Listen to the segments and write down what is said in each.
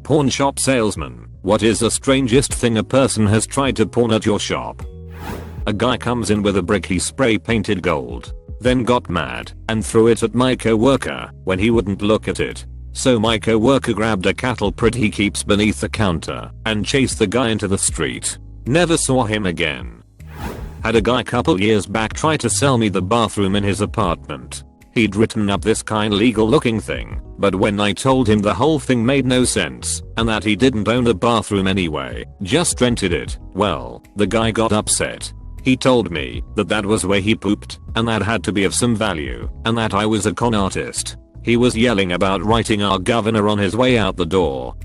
Pawn shop salesman. What is the strangest thing a person has tried to pawn at your shop? A guy comes in with a brick he spray painted gold, then got mad and threw it at my co-worker when he wouldn't look at it. So my co-worker grabbed a cattle prod he keeps beneath the counter and chased the guy into the street. Never saw him again. Had a guy couple years back try to sell me the bathroom in his apartment. He'd written up this kind legal looking thing, but when I told him the whole thing made no sense and that he didn't own the bathroom anyway, just rented it, well, the guy got upset. He told me that that was where he pooped and that had to be of some value and that I was a con artist. He was yelling about writing our governor on his way out the door.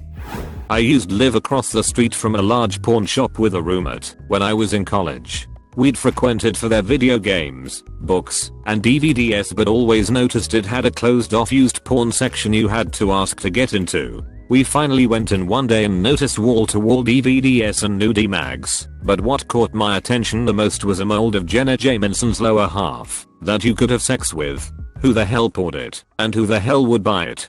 I used to live across the street from a large pawn shop with a roommate when I was in college. We'd frequented for their video games, books, and DVDs, but always noticed it had a closed off used porn section you had to ask to get into. We finally went in one day and noticed wall to wall DVDs and nudie mags, but what caught my attention the most was a mold of Jenna Jameson's lower half that you could have sex with. Who the hell bought it, and who the hell would buy it?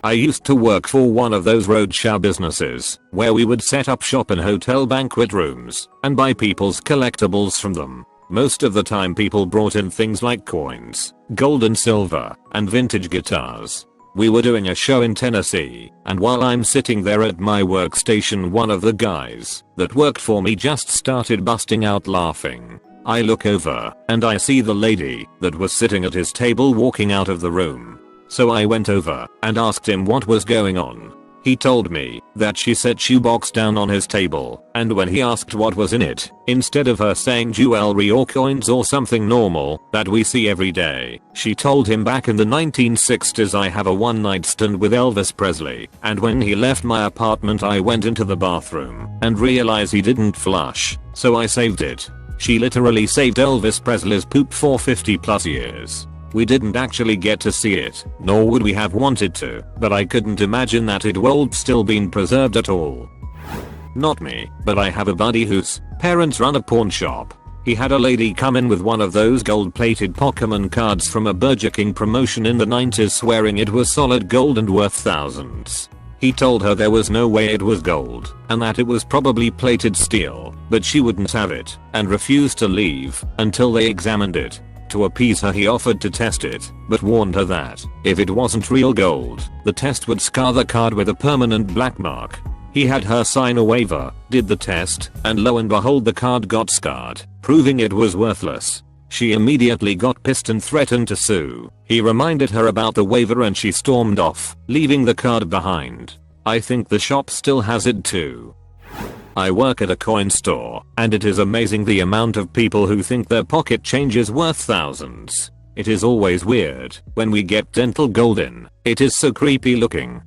I used to work for one of those roadshow businesses where we would set up shop in hotel banquet rooms and buy people's collectibles from them. Most of the time people brought in things like coins, gold and silver, and vintage guitars. We were doing a show in Tennessee, and while I'm sitting there at my workstation, one of the guys that worked for me just started busting out laughing. I look over and I see the lady that was sitting at his table walking out of the room. So I went over and asked him what was going on. He told me that she set shoebox down on his table, and when he asked what was in it, instead of her saying jewelry or coins or something normal that we see every day, she told him back in the 1960s I have a one night stand with Elvis Presley, and when he left my apartment I went into the bathroom and realized he didn't flush, so I saved it. She literally saved Elvis Presley's poop for 50 plus years. We didn't actually get to see it, nor would we have wanted to, but I couldn't imagine that it would still been preserved at all. Not me, but I have a buddy whose parents run a pawn shop. He had a lady come in with one of those gold-plated Pokemon cards from a Burger King promotion in the 90s, swearing it was solid gold and worth thousands. He told her there was no way it was gold, and that it was probably plated steel, but she wouldn't have it, and refused to leave until they examined it. To appease her he offered to test it, but warned her that if it wasn't real gold, the test would scar the card with a permanent black mark. He had her sign a waiver, did the test, and lo and behold the card got scarred, proving it was worthless. She immediately got pissed and threatened to sue. He reminded her about the waiver and she stormed off, leaving the card behind. I think the shop still has it too. I work at a coin store, and it is amazing the amount of people who think their pocket change is worth thousands. It is always weird when we get dental gold in. It is so creepy looking.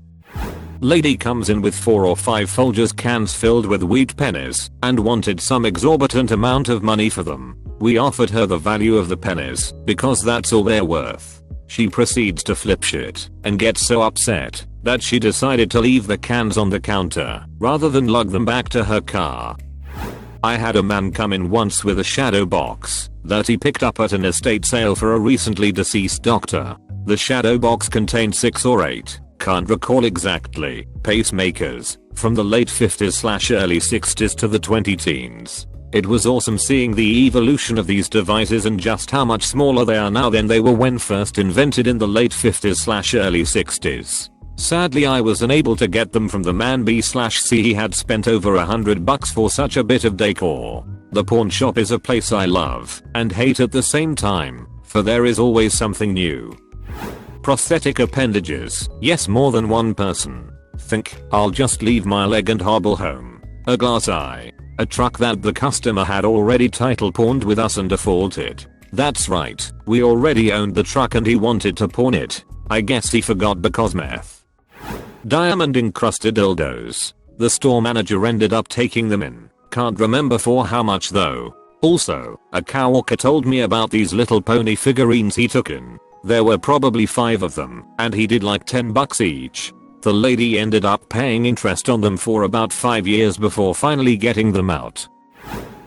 Lady comes in with 4 or 5 Folgers cans filled with wheat pennies and wanted some exorbitant amount of money for them. We offered her the value of the pennies because that's all they're worth. She proceeds to flip shit and gets so upset that she decided to leave the cans on the counter rather than lug them back to her car. I had a man come in once with a shadow box that he picked up at an estate sale for a recently deceased doctor. The shadow box contained 6 or 8, can't recall exactly, pacemakers from the late 50s/early 60s to the 2010s. It was awesome seeing the evolution of these devices and just how much smaller they are now than they were when first invented in the late 50s/early 60s. Sadly I was unable to get them from the man B/C. He had spent over $100 for such a bit of decor. The pawn shop is a place I love and hate at the same time, for there is always something new. Prosthetic appendages. Yes, more than one person think I'll just leave my leg and hobble home. A glass eye. A truck that the customer had already title pawned with us and defaulted. That's right, we already owned the truck and he wanted to pawn it. I guess he forgot because meth. Diamond encrusted dildos. The store manager ended up taking them in. Can't remember for how much though. Also, a coworker told me about these little pony figurines he took in. There were probably 5 of them, and he did like $10 each. The lady ended up paying interest on them for about 5 years before finally getting them out.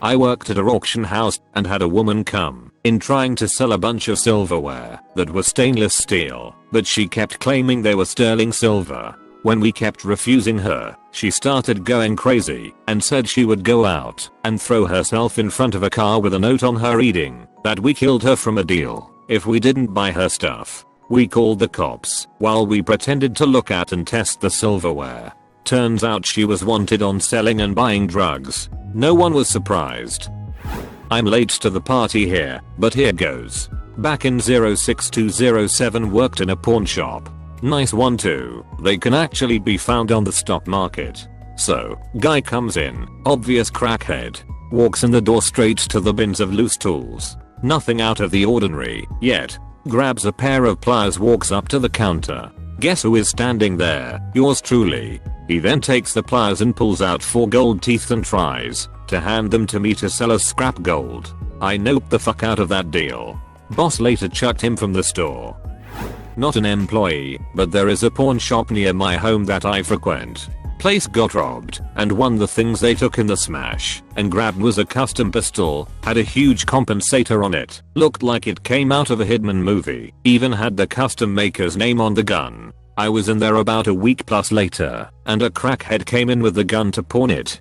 I worked at an auction house and had a woman come in trying to sell a bunch of silverware that was stainless steel, but she kept claiming they were sterling silver. When we kept refusing her, she started going crazy and said she would go out and throw herself in front of a car with a note on her reading that we killed her from a deal if we didn't buy her stuff. We called the cops while we pretended to look at and test the silverware. Turns out she was wanted on selling and buying drugs. No one was surprised. I'm late to the party here, but here goes. Back in 06207 worked in a pawn shop. Nice one too. They can actually be found on the stock market. So, guy comes in, obvious crackhead. Walks in the door straight to the bins of loose tools. Nothing out of the ordinary, yet. Grabs a pair of pliers, walks up to the counter. Guess who is standing there? Yours truly. He then takes the pliers and pulls out 4 gold teeth and tries to hand them to me to sell as scrap gold. I noped the fuck out of that deal. Boss later chucked him from the store. Not an employee, but there is a pawn shop near my home that I frequent. Place got robbed, and one of the things they took in the smash and grabbed was a custom pistol, had a huge compensator on it, looked like it came out of a Hitman movie, even had the custom maker's name on the gun. I was in there about a week plus later, and a crackhead came in with the gun to pawn it.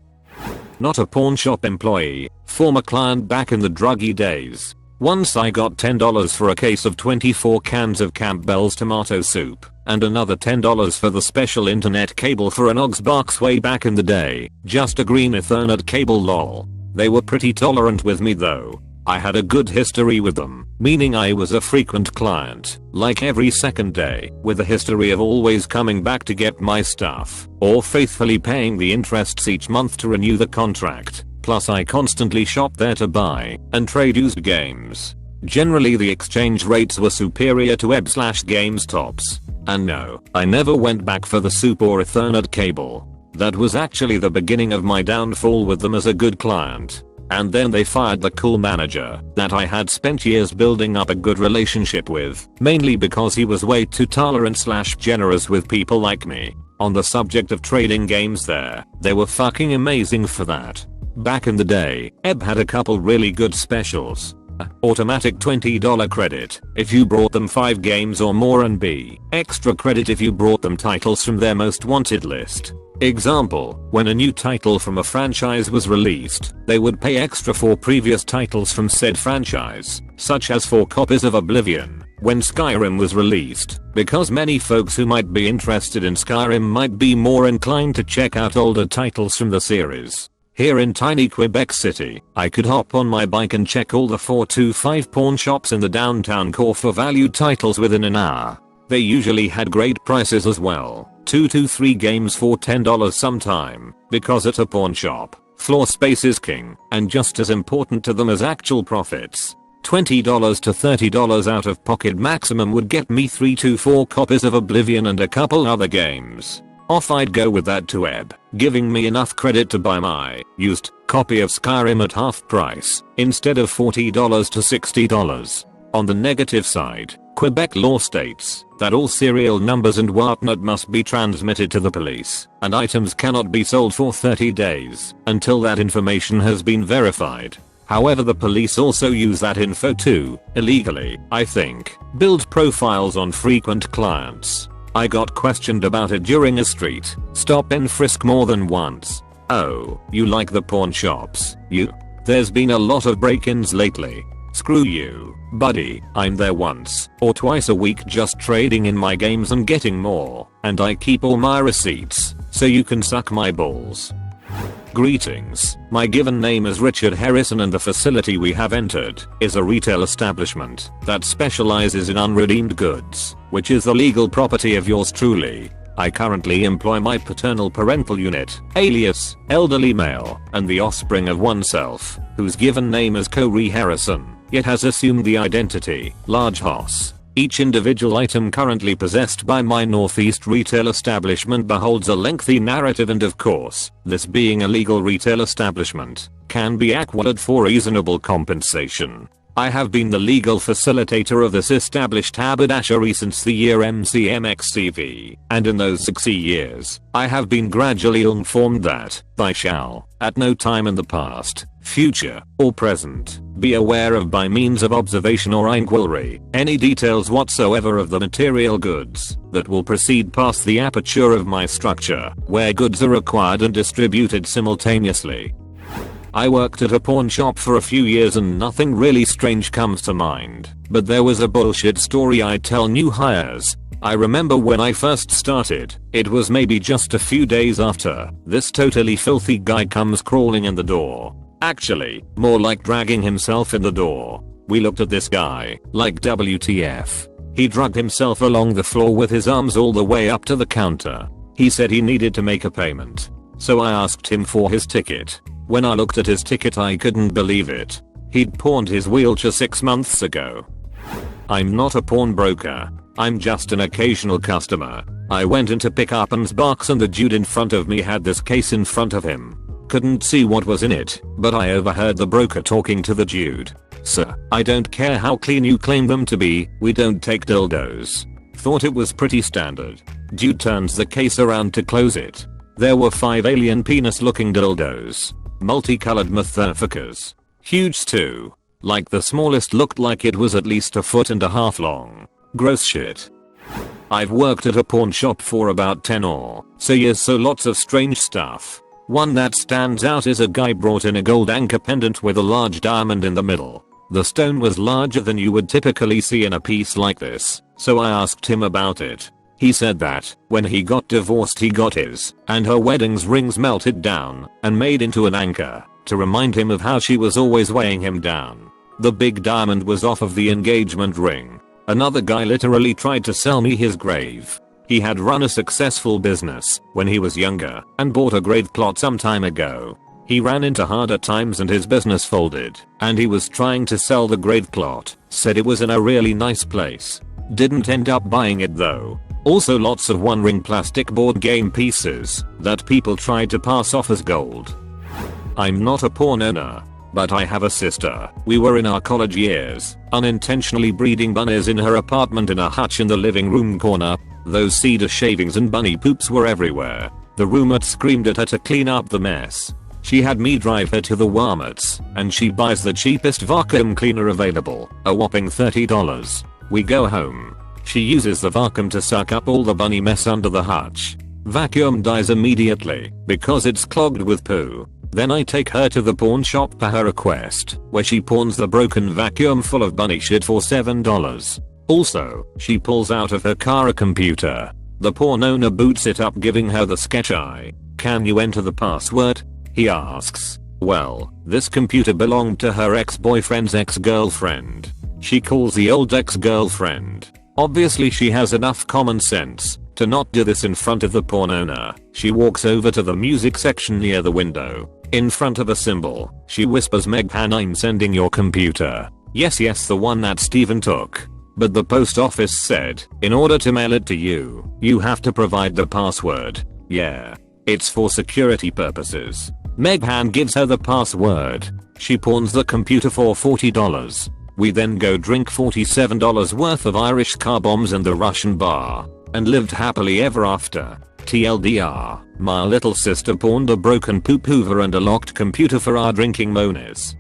Not a pawn shop employee, former client back in the druggy days. Once I got $10 for a case of 24 cans of Campbell's tomato soup, and another $10 for the special internet cable for an Ox box way back in the day, just a green Ethernet cable lol. They were pretty tolerant with me though. I had a good history with them, meaning I was a frequent client, like every second day, with a history of always coming back to get my stuff, or faithfully paying the interests each month to renew the contract. Plus I constantly shopped there to buy and trade used games. Generally the exchange rates were superior to Eb/GameStop's. And no, I never went back for the soup or Ethernet cable. That was actually the beginning of my downfall with them as a good client. And then they fired the cool manager that I had spent years building up a good relationship with, mainly because he was way too tolerant/generous with people like me. On the subject of trading games there, they were fucking amazing for that. Back in the day, Eb had a couple really good specials. Automatic $20 credit if you brought them 5 games or more, and B, extra credit if you brought them titles from their most wanted list. Example, when a new title from a franchise was released, they would pay extra for previous titles from said franchise, such as 4 copies of Oblivion when Skyrim was released, because many folks who might be interested in Skyrim might be more inclined to check out older titles from the series. Here in tiny Quebec City, I could hop on my bike and check all the 4 to 5 pawn shops in the downtown core for valued titles within an hour. They usually had great prices as well, 2 to 3 games for $10 sometime, because at a pawn shop, floor space is king, and just as important to them as actual profits. $20 to $30 out of pocket maximum would get me 3 to 4 copies of Oblivion and a couple other games. Off I'd go with that to Eb, giving me enough credit to buy my used copy of Skyrim at half price, instead of $40 to $60. On the negative side, Quebec law states that all serial numbers and whatnot must be transmitted to the police, and items cannot be sold for 30 days until that information has been verified. However, the police also use that info to, illegally, I think, build profiles on frequent clients. I got questioned about it during a street stop and frisk more than once. Oh, you like the pawn shops, you? There's been a lot of break-ins lately. Screw you, buddy, I'm there once or twice a week just trading in my games and getting more, and I keep all my receipts, so you can suck my balls. Greetings, my given name is Richard Harrison and the facility we have entered is a retail establishment that specializes in unredeemed goods, which is the legal property of yours truly. I currently employ my paternal parental unit, alias, elderly male, and the offspring of oneself, whose given name is Corey Harrison, yet has assumed the identity, Large Hoss. Each individual item currently possessed by my Northeast retail establishment beholds a lengthy narrative, and of course, this being a legal retail establishment, can be acquired for reasonable compensation. I have been the legal facilitator of this established haberdashery since the year MCMXCV, and in those 60 years, I have been gradually informed that I shall, at no time in the past, future, or present, be aware of by means of observation or inquiry, any details whatsoever of the material goods that will proceed past the aperture of my structure, where goods are acquired and distributed simultaneously. I worked at a pawn shop for a few years and nothing really strange comes to mind, but there was a bullshit story I tell new hires. I remember when I first started, it was maybe just a few days after, this totally filthy guy comes crawling in the door. Actually, more like dragging himself in the door. We looked at this guy, like WTF. He dragged himself along the floor with his arms all the way up to the counter. He said he needed to make a payment. So I asked him for his ticket. When I looked at his ticket I couldn't believe it. He'd pawned his wheelchair 6 months ago. I'm not a pawnbroker. I'm just an occasional customer. I went in to pick up an box and the dude in front of me had this case in front of him. Couldn't see what was in it, but I overheard the broker talking to the dude. Sir, I don't care how clean you claim them to be, we don't take dildos. Thought it was pretty standard. Dude turns the case around to close it. There were 5 alien penis looking dildos. Multicolored motherfuckers. Huge too. Like the smallest looked like it was at least 1.5 feet long. Gross shit. I've worked at a pawn shop for about 10 or so years, so lots of strange stuff. One that stands out is a guy brought in a gold anchor pendant with a large diamond in the middle. The stone was larger than you would typically see in a piece like this, so I asked him about it. He said that when he got divorced he got his and her wedding's rings melted down and made into an anchor to remind him of how she was always weighing him down. The big diamond was off of the engagement ring. Another guy literally tried to sell me his grave. He had run a successful business when he was younger and bought a grave plot some time ago. He ran into harder times and his business folded, and he was trying to sell the grave plot, said it was in a really nice place. Didn't end up buying it though. Also lots of one ring plastic board game pieces that people tried to pass off as gold. I'm not a pawn owner, but I have a sister. We were in our college years, unintentionally breeding bunnies in her apartment in a hutch in the living room corner. Those cedar shavings and bunny poops were everywhere. The roommate screamed at her to clean up the mess. She had me drive her to the Walmart's, and she buys the cheapest vacuum cleaner available, a whopping $30. We go home. She uses the vacuum to suck up all the bunny mess under the hutch. Vacuum dies immediately because it's clogged with poo. Then I take her to the pawn shop per her request, where she pawns the broken vacuum full of bunny shit for $7. Also, she pulls out of her car a computer. The pawn owner boots it up giving her the sketch eye. Can you enter the password? He asks. Well, this computer belonged to her ex-boyfriend's ex-girlfriend. She calls the old ex-girlfriend. Obviously she has enough common sense to not do this in front of the pawn owner. She walks over to the music section near the window. In front of a symbol, she whispers, "Meghan, I'm sending your computer." Yes, the one that Steven took. But the post office said, in order to mail it to you, you have to provide the password. Yeah. It's for security purposes. Meghan gives her the password. She pawns the computer for $40. We then go drink $47 worth of Irish car bombs in the Russian bar, and lived happily ever after. TLDR, my little sister pawned a broken poop hoover and a locked computer for our drinking monies.